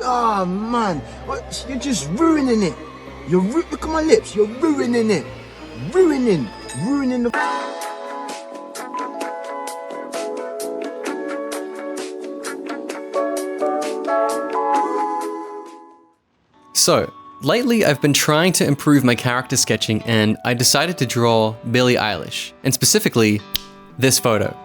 Oh man, you're just ruining it. Look at my lips, you're ruining it. Ruining the... So, lately I've been trying to improve my character sketching and I decided to draw Billie Eilish, and specifically, this photo.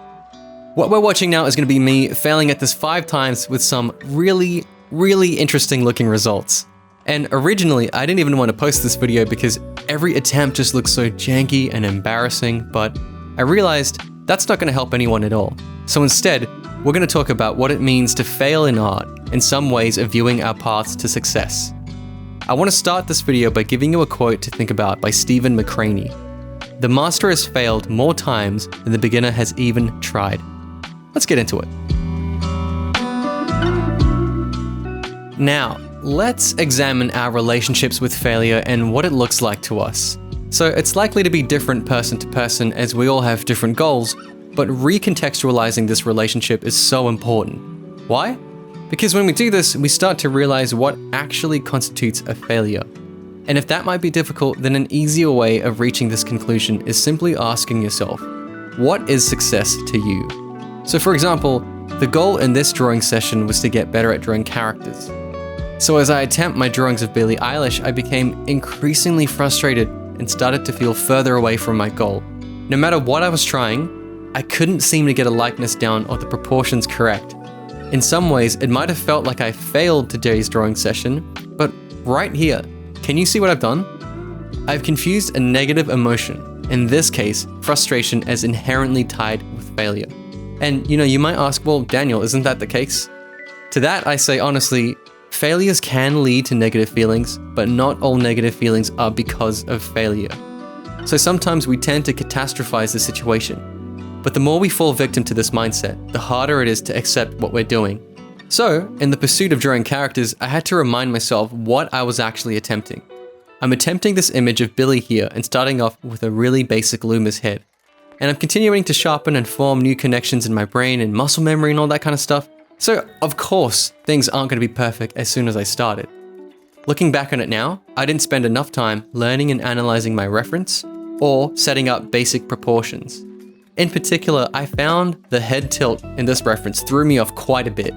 What we're watching now is going to be me failing at this 5 times with some really interesting looking results. And originally, I didn't even want to post this video because every attempt just looks so janky and embarrassing, but I realized that's not going to help anyone at all. So instead, we're going to talk about what it means to fail in art and some ways of viewing our paths to success. I want to start this video by giving you a quote to think about by Stephen McCraney. The master has failed more times than the beginner has even tried. Let's get into it. Now, let's examine our relationships with failure and what it looks like to us. So it's likely to be different person to person as we all have different goals, but recontextualizing this relationship is so important. Why? Because when we do this, we start to realize what actually constitutes a failure. And if that might be difficult, then an easier way of reaching this conclusion is simply asking yourself, what is success to you? So for example, the goal in this drawing session was to get better at drawing characters. So as I attempt my drawings of Billie Eilish, I became increasingly frustrated and started to feel further away from my goal. No matter what I was trying, I couldn't seem to get a likeness down or the proportions correct. In some ways, it might have felt like I failed today's drawing session, but right here, can you see what I've done? I've confused a negative emotion, in this case, frustration, as inherently tied with failure. And you might ask, well, Daniel, isn't that the case? To that, I say honestly, failures can lead to negative feelings, but not all negative feelings are because of failure. So sometimes we tend to catastrophize the situation. But the more we fall victim to this mindset, the harder it is to accept what we're doing. So, in the pursuit of drawing characters, I had to remind myself what I was actually attempting. I'm attempting this image of Billy here and starting off with a really basic Loomis head. And I'm continuing to sharpen and form new connections in my brain and muscle memory and all that kind of stuff. So, of course, things aren't going to be perfect as soon as I started. Looking back on it now, I didn't spend enough time learning and analyzing my reference or setting up basic proportions. In particular, I found the head tilt in this reference threw me off quite a bit.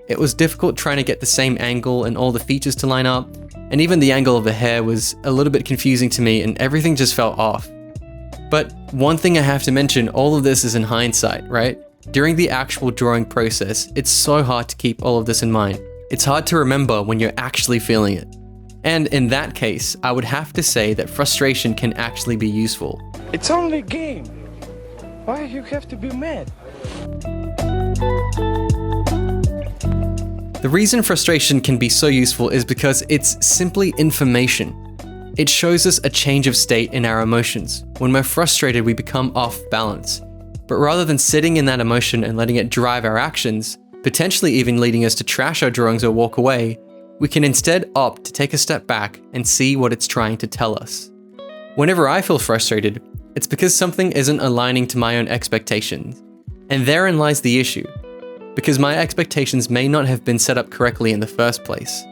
It was difficult trying to get the same angle and all the features to line up, and even the angle of the hair was a little bit confusing to me and everything just felt off. But one thing I have to mention, all of this is in hindsight, right? During the actual drawing process, it's so hard to keep all of this in mind. It's hard to remember when you're actually feeling it. And in that case, I would have to say that frustration can actually be useful. It's only a game. Why you have to be mad? The reason frustration can be so useful is because it's simply information. It shows us a change of state in our emotions. When we're frustrated, we become off balance. But rather than sitting in that emotion and letting it drive our actions, potentially even leading us to trash our drawings or walk away, we can instead opt to take a step back and see what it's trying to tell us. Whenever I feel frustrated, it's because something isn't aligning to my own expectations. And therein lies the issue, because my expectations may not have been set up correctly in the first place.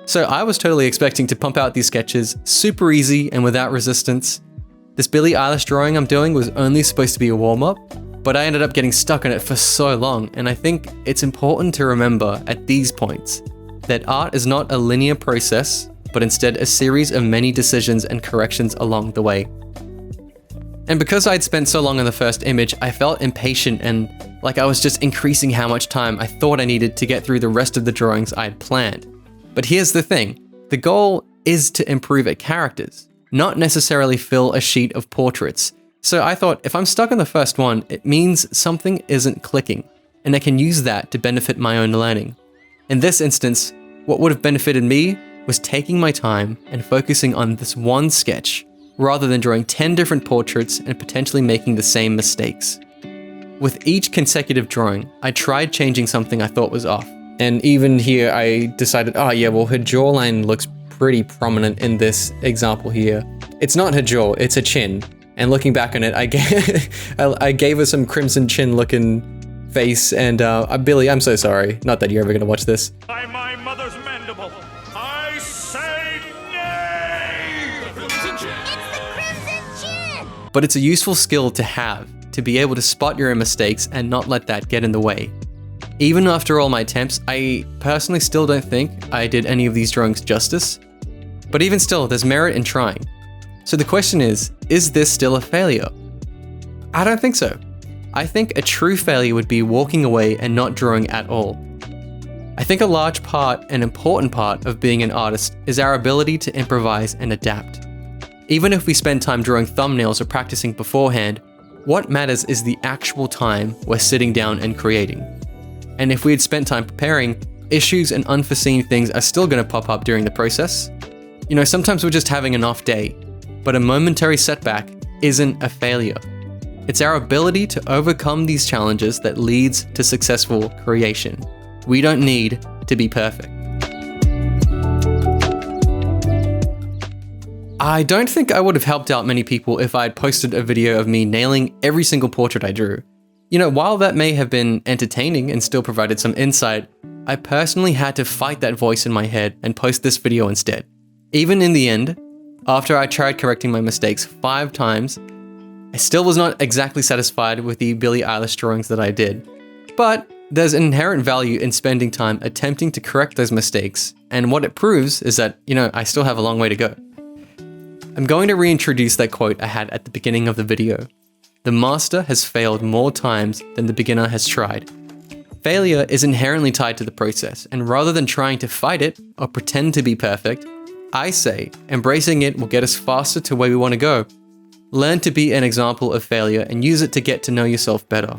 So I was totally expecting to pump out these sketches super easy and without resistance. This Billie Eilish drawing I'm doing was only supposed to be a warm-up, but I ended up getting stuck on it for so long, and I think it's important to remember at these points that art is not a linear process, but instead a series of many decisions and corrections along the way. And because I'd spent so long on the first image, I felt impatient and like I was just increasing how much time I thought I needed to get through the rest of the drawings I had planned. But here's the thing, the goal is to improve at characters, not necessarily fill a sheet of portraits. So I thought if I'm stuck on the first one, it means something isn't clicking, and I can use that to benefit my own learning. In this instance, what would have benefited me was taking my time and focusing on this one sketch, rather than drawing 10 different portraits and potentially making the same mistakes. With each consecutive drawing, I tried changing something I thought was off. And even here, I decided, oh yeah, well her jawline looks pretty prominent in this example here. It's not her jaw, it's her chin. And looking back on it, I gave her some crimson chin looking face, and Billy, I'm so sorry. Not that you're ever gonna watch this. By my mother's mandate, But it's a useful skill to have, to be able to spot your own mistakes and not let that get in the way. Even after all my attempts, I personally still don't think I did any of these drawings justice. But even still, there's merit in trying. So the question is this still a failure? I don't think so. I think a true failure would be walking away and not drawing at all. I think a large part, an important part of being an artist is our ability to improvise and adapt. Even if we spend time drawing thumbnails or practicing beforehand, what matters is the actual time we're sitting down and creating. And if we had spent time preparing, issues and unforeseen things are still going to pop up during the process. You know, sometimes we're just having an off day, but a momentary setback isn't a failure. It's our ability to overcome these challenges that leads to successful creation. We don't need to be perfect. I don't think I would have helped out many people if I had posted a video of me nailing every single portrait I drew. You know, while that may have been entertaining and still provided some insight, I personally had to fight that voice in my head and post this video instead. Even in the end, after I tried correcting my mistakes 5 times, I still was not exactly satisfied with the Billie Eilish drawings that I did. But there's inherent value in spending time attempting to correct those mistakes, and what it proves is that, you know, I still have a long way to go. I'm going to reintroduce that quote I had at the beginning of the video. The master has failed more times than the beginner has tried. Failure is inherently tied to the process, and rather than trying to fight it or pretend to be perfect, I say embracing it will get us faster to where we want to go. Learn to be an example of failure and use it to get to know yourself better.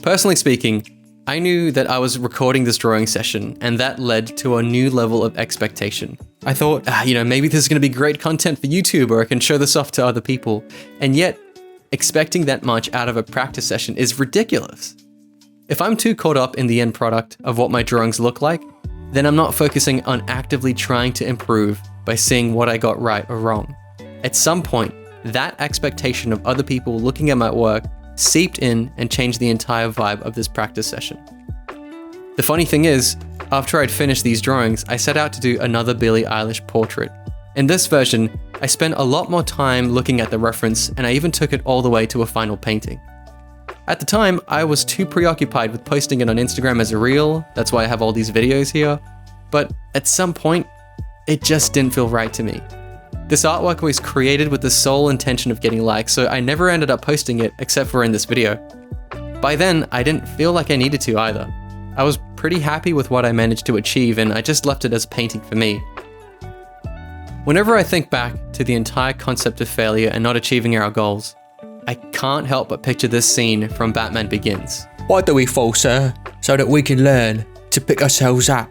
Personally speaking, I knew that I was recording this drawing session, and that led to a new level of expectation. I thought, maybe this is going to be great content for YouTube, or I can show this off to other people. And yet, expecting that much out of a practice session is ridiculous. If I'm too caught up in the end product of what my drawings look like, then I'm not focusing on actively trying to improve by seeing what I got right or wrong. At some point, that expectation of other people looking at my work seeped in and changed the entire vibe of this practice session. The funny thing is, after I'd finished these drawings, I set out to do another Billie Eilish portrait. In this version, I spent a lot more time looking at the reference, and I even took it all the way to a final painting. At the time, I was too preoccupied with posting it on Instagram as a reel, that's why I have all these videos here, but at some point, it just didn't feel right to me. This artwork was created with the sole intention of getting likes, so I never ended up posting it except for in this video. By then, I didn't feel like I needed to either. I was pretty happy with what I managed to achieve, and I just left it as painting for me. Whenever I think back to the entire concept of failure and not achieving our goals, I can't help but picture this scene from Batman Begins. Why do we fall, sir? So that we can learn to pick ourselves up.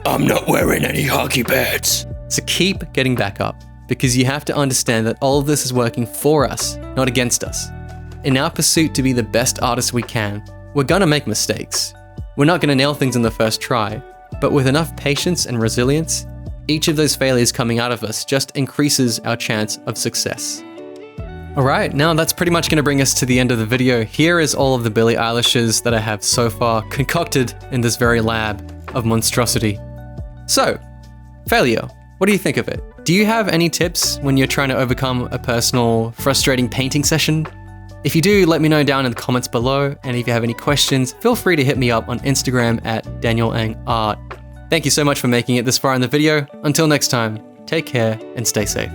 I'm not wearing any hockey pads. So keep getting back up, because you have to understand that all of this is working for us, not against us. In our pursuit to be the best artists we can, we're gonna make mistakes. We're not gonna nail things in the first try, but with enough patience and resilience, each of those failures coming out of us just increases our chance of success. Alright, now that's pretty much gonna bring us to the end of the video. Here is all of the Billie Eilishes that I have so far concocted in this very lab of monstrosity. So, failure. What do you think of it? Do you have any tips when you're trying to overcome a personal, frustrating painting session? If you do, let me know down in the comments below, and if you have any questions, feel free to hit me up on Instagram at DanielAngArt. Thank you so much for making it this far in the video. Until next time, take care and stay safe.